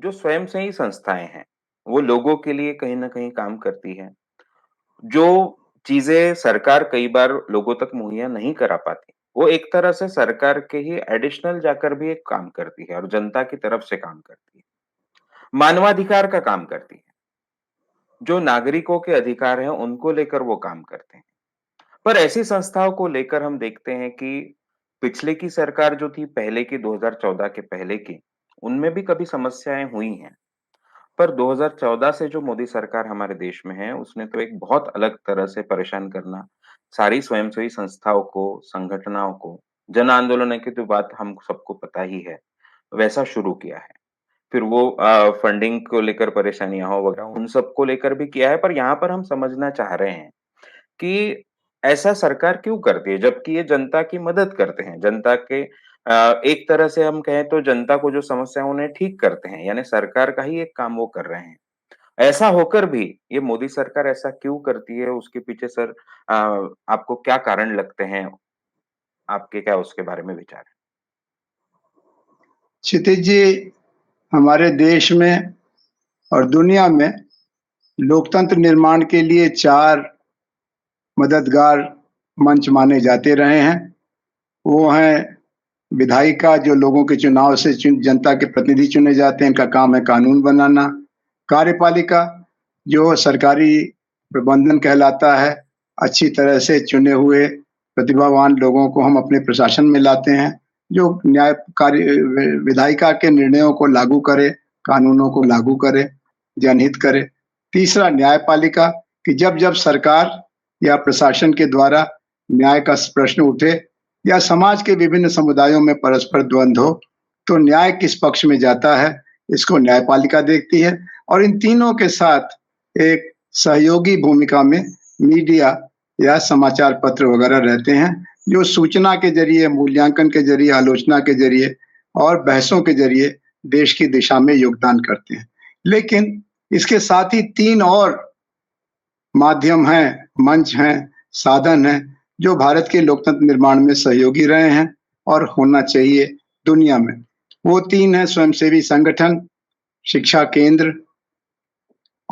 जो स्वयंसेवी संस्थाएँ हैं, वो लोगों के लिए कहीं न कहीं काम करती हैं। जो चीज़ें सरकार कई बार लोगों तक मुहैया नहीं करा पाती, वो एक तरह से सरकार के ही एडिशनल जाकर भी एक काम करती है और जनता की तरफ से काम करती है। मानवाधिकार का काम करती है। जो नागरिकों के अधिकार हैं, उनको लेकर वो काम करते हैं। पर ऐसी संस्थाओं को लेकर हम देखते हैं कि पिछले की सरकार जो थी, पहले की 2014 के पहले की, उनमें भी कभी समस्याएँ हुई हैं। पर 2014 से जो मोदी सरकार हमारे देश में है, उसने तो एक बहुत अलग तरह से परेशान करना, सारी स्वयंसेवी संस्थाओं को, संगठनों को, जन आंदोलनों की तो बात हम सबको पता ही है, वैसा शुरू किया है। फिर वो फंडिंग को लेकर परेशानियाँ हो वगैरह, उन सबको लेकर भी किया है, पर यहाँ पर हम समझना चाह रहे हैं कि ऐसा सरकार क्यों करती है? जबकि ये जनता की मदद करते हैं, जनता के एक तरह से हम कहें तो जनता को जो समस्या है उन्हें ठीक करते हैं, यानी सरकार का ही एक काम वो कर रहे हैं। ऐसा होकर भी ये मोदी सरकार ऐसा क्यों करती है? उसके पीछे सर अ, आपको क्या कारण लगते हैं? आपके क्या उसके बारे में विचार हैं? क्षितिज जी, हमारे देश में और दुनिया में लोकतंत्र निर्माण के लिए 4 मददगार मंच माने जाते रहे हैं। वो हैं विधायिका, जो लोगों के चुनाव से जनता के प्रतिनिधि चुने जाते हैं, इनका काम है कानून बनाना। कार्यपालिका, जो सरकारी प्रबंधन कहलाता है, अच्छी तरह से चुने हुए प्रतिभावान लोगों को हम अपने प्रशासन में लाते हैं, जो विधायिका के निर्णयों को लागू करे, कानूनों को लागू करे, जनहित करे। तीसरा, न्यायपालिका, कि जब-जब सरकार या प्रशासन के द्वारा न्याय का प्रश्न उठे या समाज के विभिन्न समुदायों में परस्पर द्वंद्व हो, तो न्याय किस पक्ष में जाता है, इसको न्यायपालिका देखती है। और इन तीनों के साथ एक सहयोगी भूमिका में मीडिया या समाचार पत्र वगैरह रहते हैं, जो सूचना के ज़रिए, मूल्यांकन के ज़रिए, आलोचना के ज़रिए और बहसों के ज़रिए देश की दिशा में योगदान करते हैं। लेकिन इसके साथ ही 3 और माध्यम हैं, मंच हैं, साधन हैं, जो भारत के लोकतंत्र निर्माण में सहयोगी रहे हैं और होना चाहिए दुनिया में। वो 3 हैं: स्वयंसेवी संगठन, शिक्षा केंद्र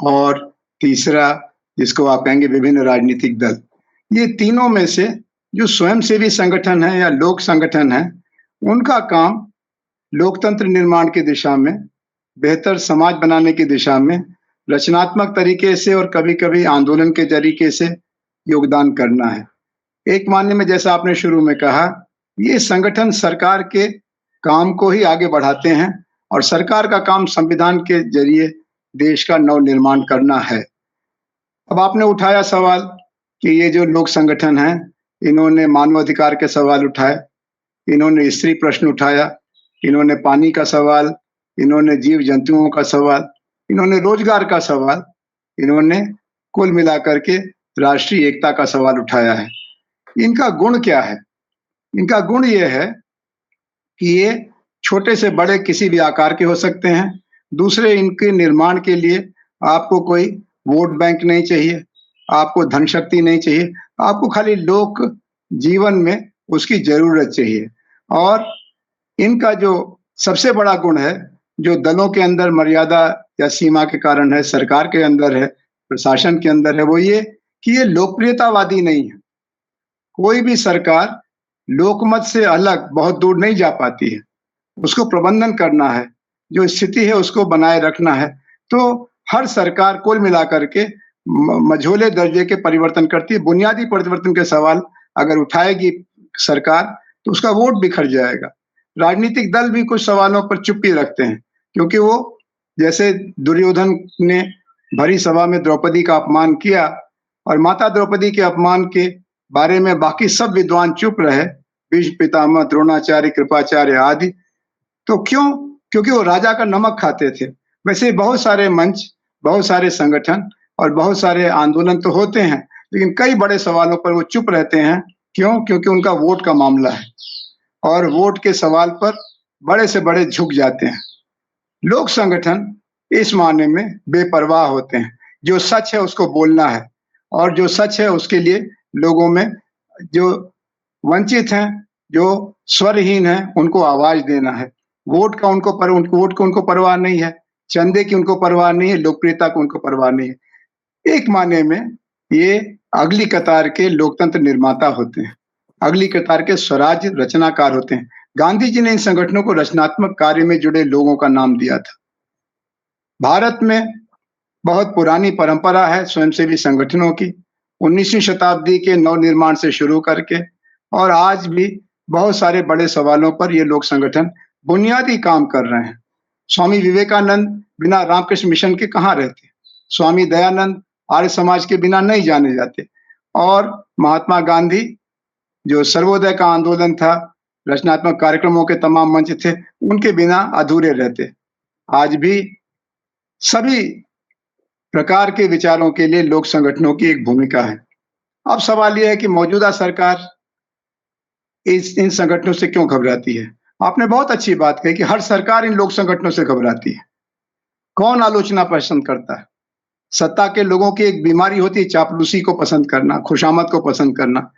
और तीसरा, जिसको आप कहेंगे विभिन्न राजनीतिक दल। ये तीनों में से जो स्वयंसेवी संगठन है या लोक संगठन है, उनका काम लोकतंत्र निर्माण की दिशा में, बेहतर समाज बनाने की दिशा में, रचनात्मक तरीके से और कभी-कभी आंदोलन के तरीके से योगदान करना है। एक मायने में, जैसा आपने शुरू में कहा, ये संगठन सरकार के काम को ही आगे बढ़ाते हैं और सरकार का काम संविधान के ज़रिए देश का नव-निर्माण करना है। अब आपने उठाया सवाल कि ये जो लोक संगठन हैं, इन्होंने मानवाधिकार के सवाल उठाए, इन्होंने स्त्री प्रश्न उठाया, इन्होंने पानी का सवाल, इन्होंने जीव-जंतुओं का सवाल, इन्होंने रोज़गार का सवाल, इन्होंने कुल मिलाकर के राष्ट्रीय एकता का सवाल उठाया है। इनका गुण क्या है? इनका गुण ये है कि ये छोटे से बड़े किसी भी आकार के हो सकते हैं। दूसरे, इनके निर्माण के लिए आपको कोई वोट बैंक नहीं चाहिए, आपको धन शक्ति नहीं चाहिए, आपको खाली लोक जीवन में उसकी ज़रूरत चाहिए। और इनका जो सबसे बड़ा गुण है, जो दलों के अंदर मर्यादा या सीमा के कारण है, सरकार के अंदर है, प्रशासन के अंदर है, वो ये कि ये लोकप्रियतावादी नहीं है। कोई भी सरकार लोकमत से अलग बहुत दूर नहीं जा पाती है। उसको प्रबंधन करना है, जो स्थिति है उसको बनाए रखना है। तो हर सरकार कुल मिलाकर के मझोले दर्जे के परिवर्तन करती है। बुनियादी परिवर्तन के सवाल अगर उठाएगी सरकार, तो उसका वोट बिखर जाएगा। राजनीतिक दल भी कुछ सवालों पर चुप्पी रखते हैं, क्योंकि वो, जैसे दुर्योधन ने भरी सभा में द्रौपदी का अपमान किया और माता द्रौपदी के अपमान के बारे में बाकी सब विद्वान चुप रहे, भीष्म पितामह, द्रोणाचार्य, कृपाचार्य आदि। तो क्यों? क्योंकि वो राजा का नमक खाते थे। वैसे बहुत सारे मंच, बहुत सारे संगठन और बहुत सारे आंदोलन तो होते हैं, लेकिन कई बड़े सवालों पर वो चुप रहते हैं। क्यों? क्योंकि उनका वोट का मामला है और वोट के सवाल पर बड़े से बड़े झुक जाते हैं। लोक संगठन इस मायने में बेपरवाह होते हैं। जो सच है उसको बोलना है और जो सच है उसके लिए लोगों में, जो वंचित हैं, जो स्वरहीन हैं, उनको आवाज़ देना है। वोट की उनको परवाह नहीं है। चंदे की उनको परवाह नहीं है, लोकप्रियता को उनको परवाह नहीं है। एक मायने में ये अगली कतार के लोकतंत्र निर्माता होते हैं, अगली कतार के स्वराज्य रचनाकार होते हैं। गांधी जी ने इन संगठनों को रचनात्मक कार्य में जुड़े लोगों का नाम दिया था। भारत में बहुत पुरानी परंपरा है स्वयंसेवी संगठनों की। 19वीं शताब्दी के नवनिर्माण से शुरू करके और आज भी बहुत सारे बड़े सवालों पर ये लोक संगठन बुनियादी काम कर रहे हैं। स्वामी विवेकानंद बिना रामकृष्ण मिशन के कहाँ रहते? स्वामी दयानंद आर्य समाज के बिना नहीं जाने जाते और महात्मा गांधी जो सर्वोदय का आंदोलन था, रचनात्मक कार्यक्रमों के तमाम मंच थे, उनके बिना अधूरे रहते। आज भी सभी प्रकार के विचारों के लिए लोक संगठनों की एक भूमिका है। अब सवाल यह है कि मौजूदा सरकार इन संगठनों से क्यों घबराती है? आपने बहुत अच्छी बात कही कि हर सरकार इन लोक संगठनों से घबराती है। कौन आलोचना पसंद करता है? सत्ता के लोगों की एक बीमारी होती है चापलूसी को पसंद करना, खुशामद को पसंद करना,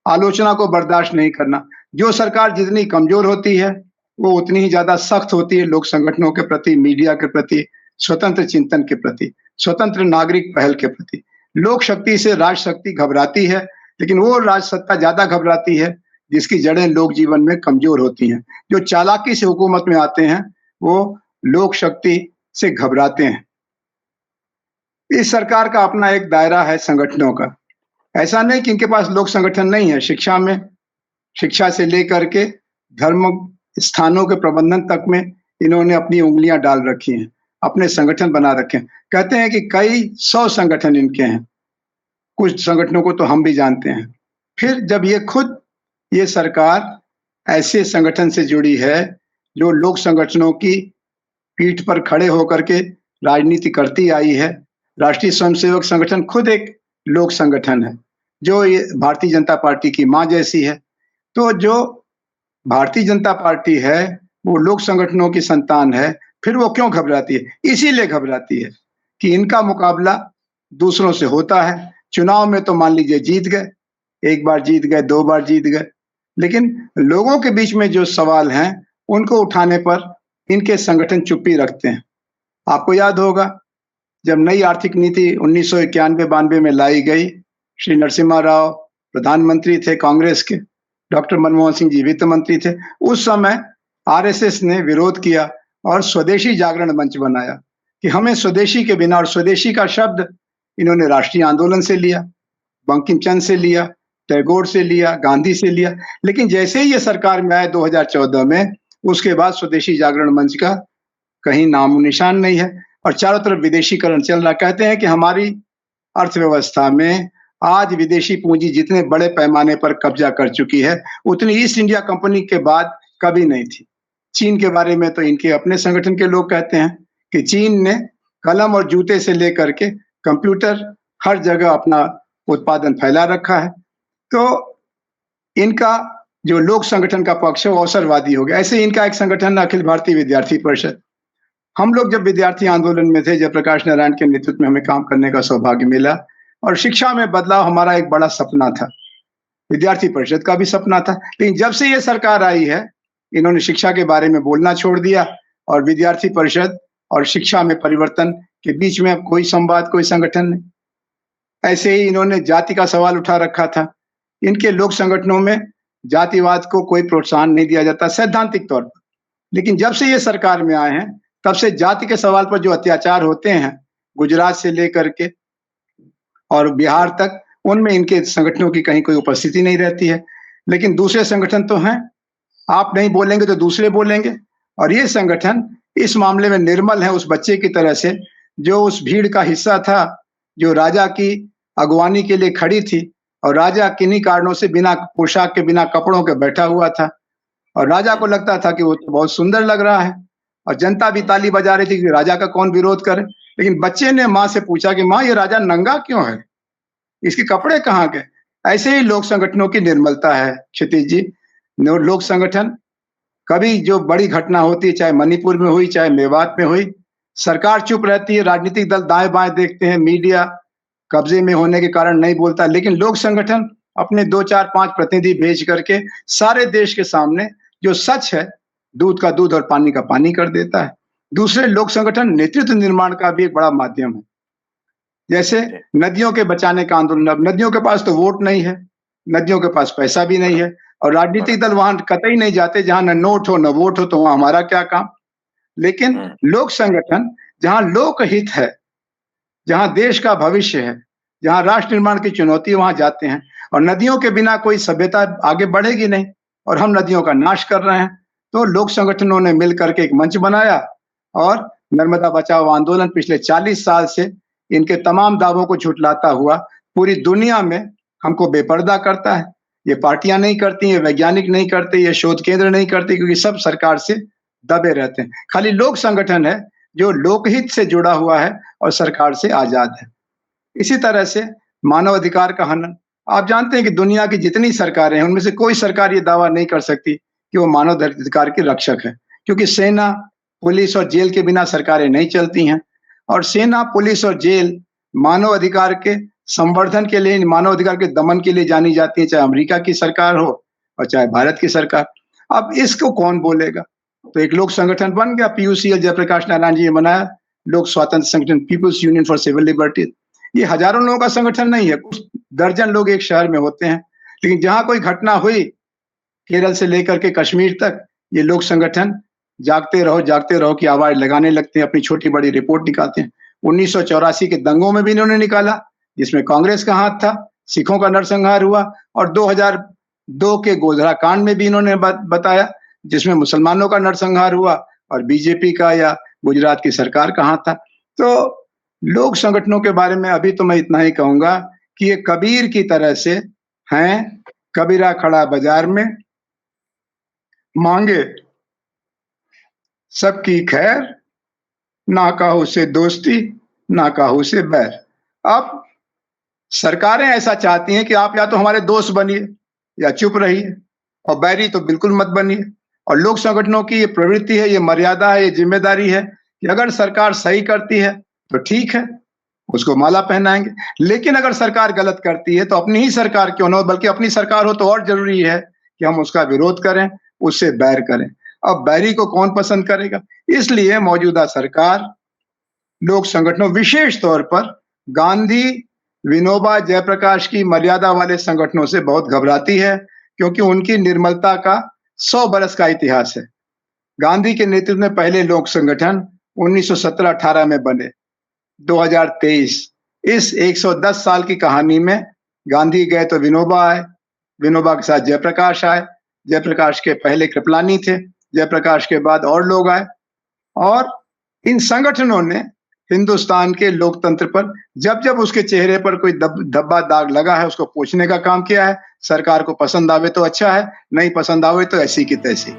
आलोचना को बर्दाश्त नहीं करना। जो सरकार जितनी कमजोर होती है, वो उतनी ही ज्यादा सख्त होती है लोक संगठनों के प्रति, मीडिया के प्रति, स्वतंत्र चिंतन के प्रति, स्वतंत्र नागरिक पहल के प्रति। लोक शक्ति से राज शक्ति घबराती है, लेकिन वो राज सत्ता ज्यादा घबराती है जिसकी जड़ें लोक जीवन में कमजोर होती हैं। जो चालाकी से हुकूमत में आते हैं, वो लोक शक्ति से घबराते हैं। इस सरकार का अपना एक दायरा है संगठनों का। ऐसा नहीं कि इनके पास लोक संगठन नहीं है। शिक्षा में, शिक्षा से लेकर के धर्म स्थानों के प्रबंधन तक में इन्होंने अपनी उंगलियां डाल रखी हैं, अपने संगठन बना रखे हैं। कहते हैं कि कई 100 संगठन इनके हैं। कुछ संगठनों को तो हम भी जानते हैं। फिर जब ये सरकार ऐसे संगठन से जुड़ी है जो लोक संगठनों की पीठ पर खड़े होकर के राजनीति करती आई है। राष्ट्रीय स्वयंसेवक संगठन खुद एक लोक संगठन है, जो ये भारतीय जनता पार्टी की माँ जैसी है। तो जो भारतीय जनता पार्टी है, वो लोक संगठनों की संतान है। फिर वो क्यों घबराती है? इसीलिए घबराती है कि इनका मुकाबला दूसरों से होता है। चुनाव में तो मान लीजिए जीत गए, 1 बार जीत गए, 2 बार जीत गए, लेकिन लोगों के बीच में जो सवाल हैं, उनको उठाने पर इनके संगठन चुप्पी रखते हैं। आपको याद होगा जब नई आर्थिक नीति 1991-92 में लाई गई, श्री नरसिम्हा राव प्रधानमंत्री थे कांग्रेस के, डॉक्टर मनमोहन सिंह जी वित्त मंत्री थे। उस समय आरएसएस ने विरोध किया और स्वदेशी जागरण मंच बनाया कि हमें स्वदेशी के बिना, और स्वदेशी का शब्द इन्होंने राष्ट्रीय आंदोलन से लिया, बंकिम चंद्र से लिया, टैगोर से लिया, गांधी से लिया। लेकिन जैसे ही ये सरकार में आए 2014 में, उसके बाद स्वदेशी जागरण मंच का कहीं नामो निशान नहीं है और चारों तरफ विदेशीकरण चल रहा। कहते हैं कि हमारी अर्थव्यवस्था में आज विदेशी पूंजी जितने बड़े पैमाने पर कब्जा कर चुकी है, उतनी ईस्ट इंडिया कंपनी के बाद कभी नहीं थी। चीन के बारे में तो इनके अपने संगठन के लोग कहते हैं कि चीन ने कलम और जूते से लेकर के कंप्यूटर हर जगह अपना उत्पादन फैला रखा है। तो इनका जो लोक संगठन का पक्ष है वो अवसरवादी हो गया। ऐसे इनका एक संगठन अखिल भारतीय विद्यार्थी परिषद। हम लोग जब विद्यार्थी आंदोलन में थे, जयप्रकाश नारायण के नेतृत्व में हमें काम करने का सौभाग्य मिला और शिक्षा में बदलाव हमारा एक बड़ा सपना था। विद्यार्थी परिषद का भी सपना था। लेकिन जब से ये सरकार आई है, इन्होंने शिक्षा के बारे में बोलना छोड़ दिया और विद्यार्थी परिषद और शिक्षा में परिवर्तन के बीच में अब कोई संवाद, कोई संगठन नहीं। ऐसे ही इन्होंने जाति का सवाल उठा रखा था। इनके लोक संगठनों में जातिवाद को कोई प्रोत्साहन नहीं दिया जाता सैद्धांतिक तौर पर। लेकिन जब से ये सरकार में आए हैं, तब से जाति के सवाल पर जो अत्याचार होते हैं, गुजरात से लेकर के और बिहार तक, उनमें इनके संगठनों की कहीं कोई उपस्थिति नहीं रहती है। लेकिन दूसरे संगठन तो हैं, आप नहीं बोलेंगे तो दूसरे बोलेंगे। और ये संगठन इस मामले में निर्मल है, उस बच्चे की तरह से जो उस भीड़ का हिस्सा था, जो राजा की अगवानी के लिए खड़ी थी और राजा किन्हीं कारणों से बिना पोशाक के, बिना कपड़ों के बैठा हुआ था और राजा को लगता था कि वो तो बहुत सुंदर लग रहा है और जनता भी ताली बजा रही थी कि राजा का कौन विरोध करे। लेकिन बच्चे ने माँ से पूछा कि माँ, ये राजा नंगा क्यों है, इसके कपड़े कहाँ गए? ऐसे ही लोक संगठनों की निर्मलता है क्षितिज जी। लोक संगठन कभी जो बड़ी घटना होती है, चाहे मणिपुर में हुई, चाहे मेवात में हुई, सरकार चुप रहती है, राजनीतिक दल दाएं बाएं देखते हैं, मीडिया कब्जे में होने के कारण नहीं बोलता। लेकिन लोक संगठन अपने 2, 4, 5 प्रतिनिधि भेज करके सारे देश के सामने जो सच है, दूध का दूध और पानी का पानी कर देता है। दूसरे लोक संगठन नेतृत्व निर्माण का भी एक बड़ा माध्यम है। जैसे जी। नदियों के बचाने का आंदोलन, अब नदियों के पास तो वोट नहीं है, नदियों के पास पैसा भी नहीं है और राजनीतिक दल वहां कतई नहीं जाते जहां न नोट हो न वोट हो, तो वहां हमारा क्या काम। लेकिन हुँ, लोक संगठन जहां लोकहित है, जहां देश का भविष्य है, जहां राष्ट्र निर्माण की चुनौती है, वहां जाते हैं। और नदियों के बिना कोई सभ्यता आगे बढ़ेगी नहीं और हम नदियों का नाश कर रहे हैं। तो लोक संगठनों ने मिलकर के एक मंच बनाया और नर्मदा बचाओ आंदोलन पिछले 40 साल से इनके तमाम दावों को झुठलाता हुआ पूरी दुनिया में हमको बेपर्दा करता है। ये पार्टियां नहीं करती, ये वैज्ञानिक नहीं करते, ये शोध केंद्र नहीं करते, क्योंकि सब सरकार से दबे रहते हैं। खाली लोक संगठन है जो लोकहित से जुड़ा हुआ है और सरकार से आजाद है। इसी तरह से मानव अधिकार का हनन, आप जानते हैं कि दुनिया की जितनी सरकारें हैं, उनमें से कोई सरकार ये दावा नहीं कर सकती कि वो मानव अधिकार की रक्षक है, क्योंकि सेना, पुलिस और जेल के बिना सरकारें नहीं चलती हैं। और सेना, पुलिस और जेल मानव अधिकार के संवर्धन के लिए, मानव अधिकार के दमन के लिए जानी जाती है, चाहे अमेरिका की सरकार हो और चाहे भारत की सरकार। अब इसको कौन बोलेगा? तो एक लोक संगठन बन गया, पीयूसीएल, जयप्रकाश नारायण जी ने बनाया, लोक स्वतंत्र संगठन, people's union for civil liberties. ये हजारों लोगों का संगठन नहीं है, कुछ दर्जन लोग एक शहर में होते हैं। लेकिन जहां कोई घटना हुई, केरल से लेकर के कश्मीर तक, ये लोक संगठन जागते रहो की आवाज लगाने लगते हैं, अपनी छोटी बड़ी रिपोर्ट निकालते हैं। 1984 के दंगों में भी इन्होंने निकाला, जिसमें कांग्रेस का हाथ था, सिखों का नरसंहार हुआ। और 2002 के गोधरा कांड में भी इन्होंने बताया, जिसमें मुसलमानों का नरसंहार हुआ और बीजेपी का या गुजरात की सरकार का हाथ था। तो लोक संगठनों के बारे में अभी तो मैं इतना ही कहूंगा कि ये कबीर की तरह से हैं, कबीरा खड़ा बाजार में, मांगे सबकी खैर, ना काहू से दोस्ती, ना काहू से बैर। अब सरकारें ऐसा चाहती हैं कि आप या तो हमारे दोस्त बनिए या चुप रहिए, और बैरी तो बिल्कुल मत बनिए। और लोक संगठनों की ये प्रवृत्ति है, ये मर्यादा है, ये जिम्मेदारी है कि अगर सरकार सही करती है तो ठीक है, उसको माला पहनाएंगे। लेकिन अगर सरकार गलत करती है तो अपनी ही सरकार क्यों ना हो, बल्कि अपनी सरकार हो तो और जरूरी है कि हम उसका विरोध करें, उससे बैर करें। अब बैरी को कौन पसंद करेगा? इसलिए मौजूदा सरकार लोक संगठनों, विशेष तौर पर गांधी, विनोबा, जयप्रकाश की मर्यादा वाले संगठनों से बहुत घबराती है, क्योंकि उनकी निर्मलता का 100 बरस का इतिहास है। गांधी के नेतृत्व में पहले लोक संगठन 1917-18 में बने, 2023, इस 110 साल की कहानी में गांधी गए तो विनोबा आए, विनोबा के साथ जयप्रकाश आए, जयप्रकाश के पहले कृपलानी थे, जयप्रकाश के बाद और लोग आए। और इन संगठनों ने हिंदुस्तान के लोकतंत्र पर जब जब उसके चेहरे पर कोई धब्बा दाग लगा है, उसको पोंछने का काम किया है। सरकार को पसंद आवे तो अच्छा है, नहीं पसंद आवे तो ऐसी की तैसी।